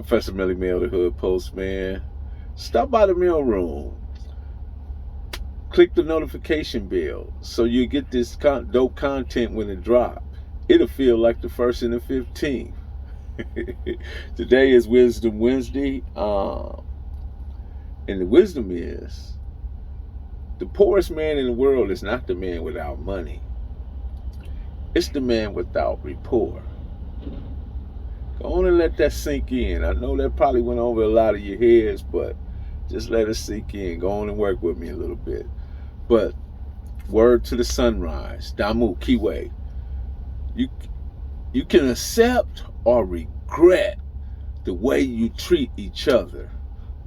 Professor Melly Mail, the Hood Postman. Stop by the mail room. Click the notification bell so you get this dope content when it drops. It'll feel like the 1st and the 15th. Today is Wisdom Wednesday. And the wisdom is, the poorest man in the world is not the man without money. It's the man without rapport. Go on and let that sink in. I know that probably went over a lot of your heads, but just let it sink in. Go on and work with me a little bit. But word to the sunrise, Damu Kiwe. You can accept or regret the way you treat each other.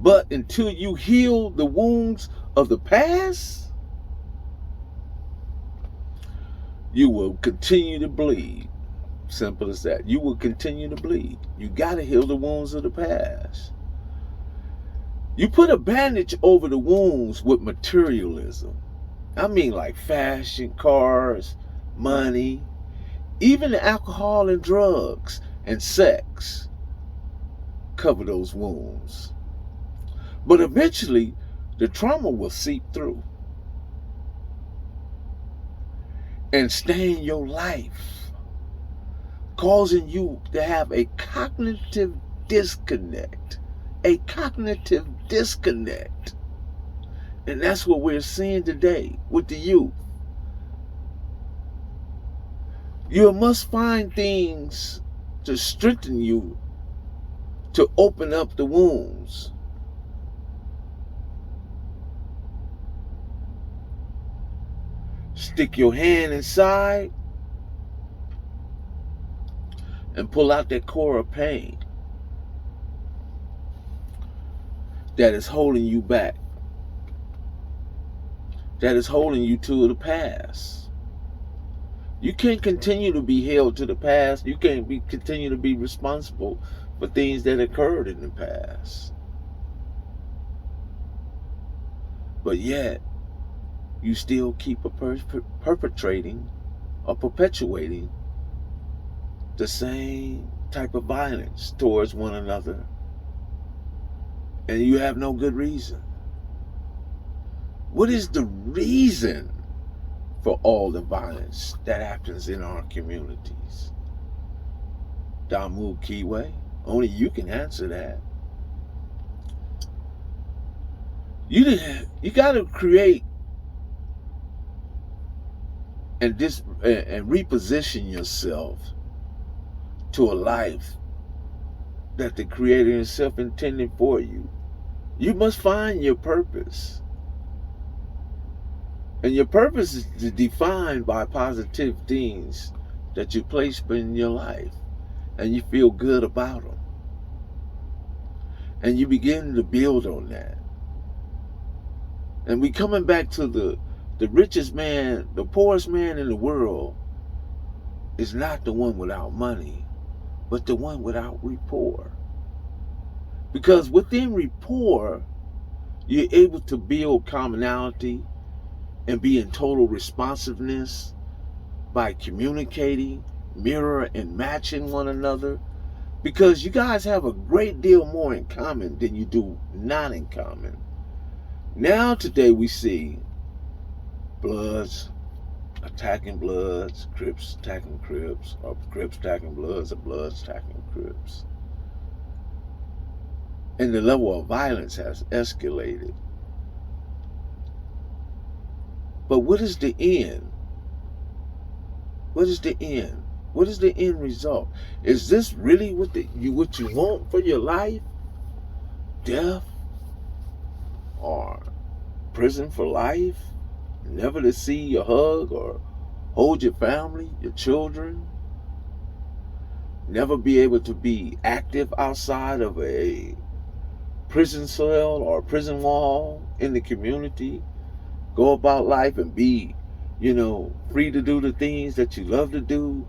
But until you heal the wounds of the past, you will continue to bleed. Simple as that. You will continue to bleed. You got to heal the wounds of the past. You put a bandage over the wounds with materialism. I mean, like fashion, cars, money, even alcohol and drugs and sex cover those wounds. But eventually, the trauma will seep through and stain your life, causing you to have a cognitive disconnect. A cognitive disconnect. And that's what we're seeing today with the youth. You must find things to strengthen you, to open up the wounds. Stick your hand inside and pull out that core of pain that is holding you back, that is holding you to the past. You can't continue to be held to the past. You can't continue to be responsible for things that occurred in the past. But yet, you still keep perpetrating or perpetuating the same type of violence towards one another. And you have no good reason. What is the reason for all the violence that happens in our communities? Damu Kiwe, only you can answer that. You got to create and reposition yourself to a life that the Creator Himself intended for you. You must find your purpose. And your purpose is defined by positive things that you place in your life. And you feel good about them. And you begin to build on that. And we coming back to the richest man, the poorest man in the world is not the one without money, but the one without rapport. Because within rapport, you're able to build commonality and be in total responsiveness by communicating, mirror and matching one another. Because you guys have a great deal more in common than you do not in common. Now today we see Bloods attacking Bloods, Crips attacking Crips, or Crips attacking Bloods, or Bloods attacking Crips. And the level of violence has escalated. But what is the end? What is the end? What is the end result? Is this really what you want for your life? Death? Or prison for life? Never to see your hug or hold your family, your children? Never be able to be active outside of a prison cell or prison wall in the community? Go about life and be, free to do the things that you love to do.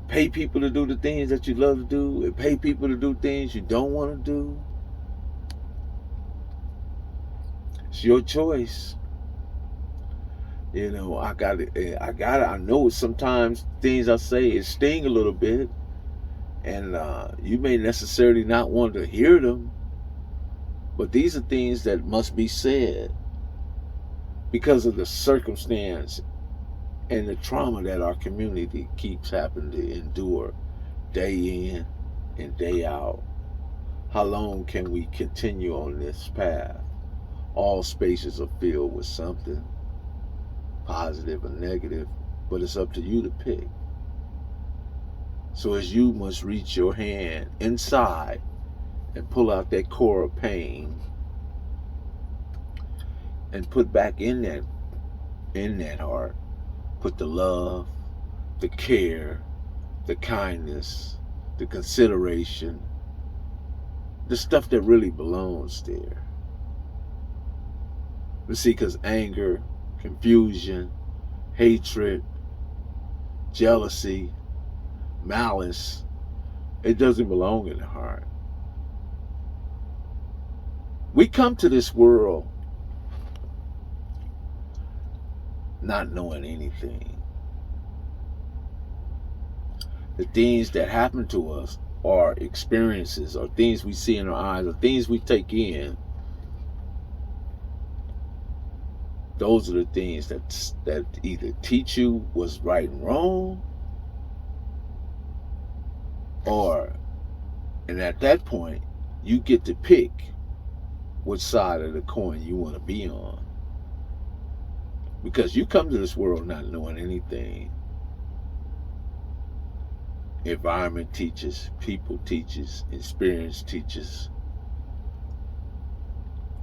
Pay people to do the things that you love to do, and pay people to do things you don't want to do. It's your choice. I know sometimes things I say sting a little bit, And you may necessarily not want to hear them, but these are things that must be said because of the circumstance and the trauma that our community keeps having to endure day in and day out. How long can we continue on this path? All spaces are filled with something, positive or negative, but it's up to you to pick. So as you must reach your hand inside and pull out that core of pain and put back in that heart, put the love, the care, the kindness, the consideration, the stuff that really belongs there. You see, because anger, confusion, hatred, jealousy, malice, it doesn't belong in the heart. We come to this world not knowing anything. The things that happen to us are experiences, or things we see in our eyes, or things we take in. Those are the things that either teach you what's right and wrong, and at that point, you get to pick which side of the coin you want to be on. Because you come to this world not knowing anything. Environment teaches, people teaches, experience teaches.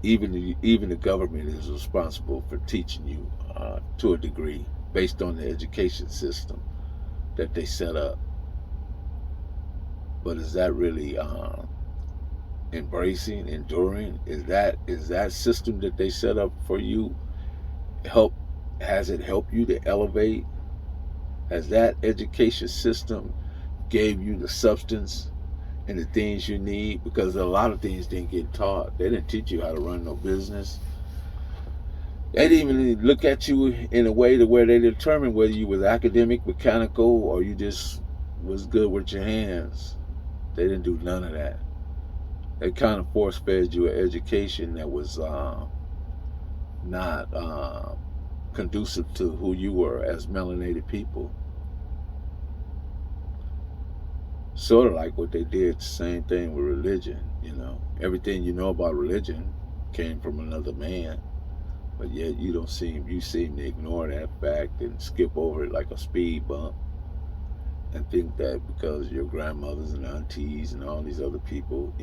Even the government is responsible for teaching you to a degree based on the education system that they set up. But is that really embracing, enduring? Is that system that they set up for you has it helped you to elevate? Has that education system gave you the substance and the things you need? Because a lot of things didn't get taught. They didn't teach you how to run no business. They didn't even look at you in a way to where they determined whether you was academic, mechanical, or you just was good with your hands. They didn't do none of that. They kind of force-fed you an education that was not conducive to who you were as melanated people. Sort of like what they did, the same thing with religion. Everything you know about religion came from another man, but yet you seem to ignore that fact and skip over it like a speed bump, and think that because your grandmothers and aunties and all these other people,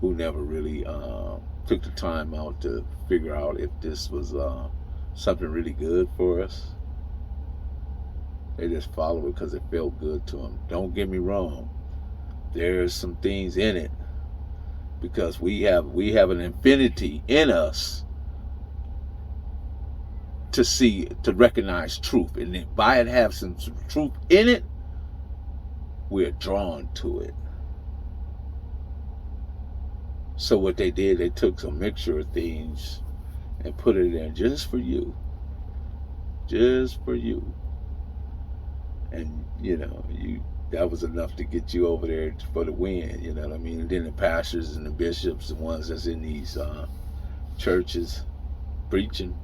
who never really took the time out to figure out if this was something really good for us. They just follow it because it felt good to them. Don't get me wrong. There's some things in it because we have an infinity in us to recognize truth, and if by it have some truth in it, we're drawn to it. So what they did, they took some mixture of things and put it in just for you. And that was enough to get you over there for the win, you know what I mean? And then the pastors and the bishops, the ones that's in these churches preaching,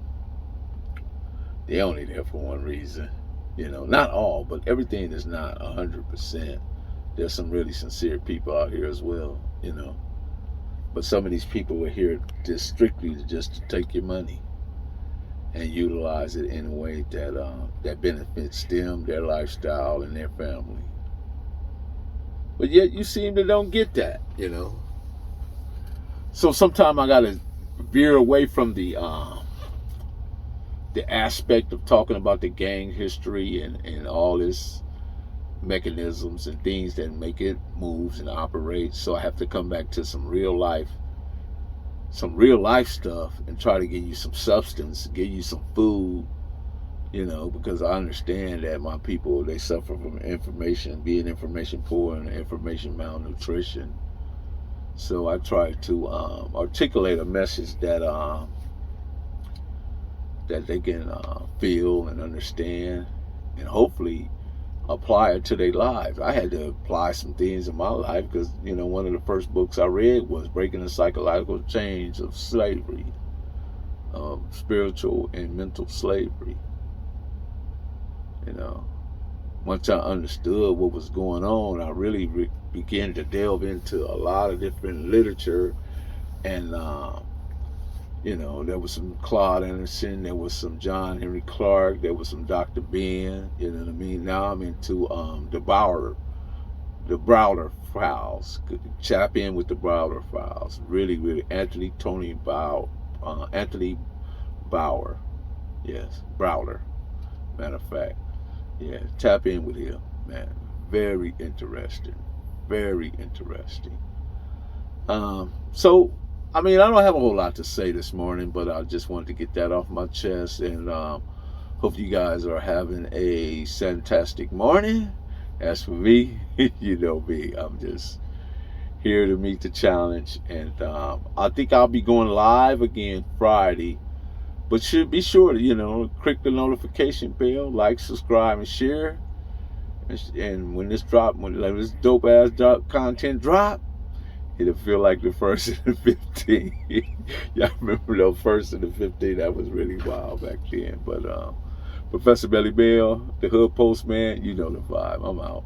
they're only there for one reason. Not all, but everything is not 100%. There's some really sincere people out here as well, But some of these people are here just strictly just to take your money and utilize it in a way that benefits them, their lifestyle, and their family. But yet you seem to don't get that, So sometimes I gotta veer away from the aspect of talking about the gang history and all this mechanisms and things that make it moves and operates. So I have to come back to some real life stuff and try to give you some substance, give you some food, because I understand that my people, they suffer from being information poor and information malnutrition. So I try to articulate a message that they can feel and understand, and hopefully apply it to their lives. I had to apply some things in my life because, you know, one of the first books I read was Breaking the Psychological Chains of Slavery, Spiritual and Mental Slavery. You know, once I understood what was going on, I really began to delve into a lot of different literature. And, you know, there was some Claude Anderson, there was some John Henry Clark, there was some Dr. Ben, you know what I mean? Now I'm into the Browder Files. Chap in with the Browder Files. Really, Anthony Bauer. Yes, Browder. Matter of fact. Yeah, tap in with him, man. Very interesting. Very interesting. So, I mean, I don't have a whole lot to say this morning, but I just wanted to get that off my chest, and hope you guys are having a fantastic morning. As for me, you know me, I'm just here to meet the challenge, and I think I'll be going live again Friday, but should be sure to, you know, click the notification bell, like, subscribe, and share. And when this dope ass content drop, it'll feel like the first of the 15. Y'all remember the first of the 15? That was really wild back then. But Professor Belly Bell, the Hood Postman, you know the vibe. I'm out.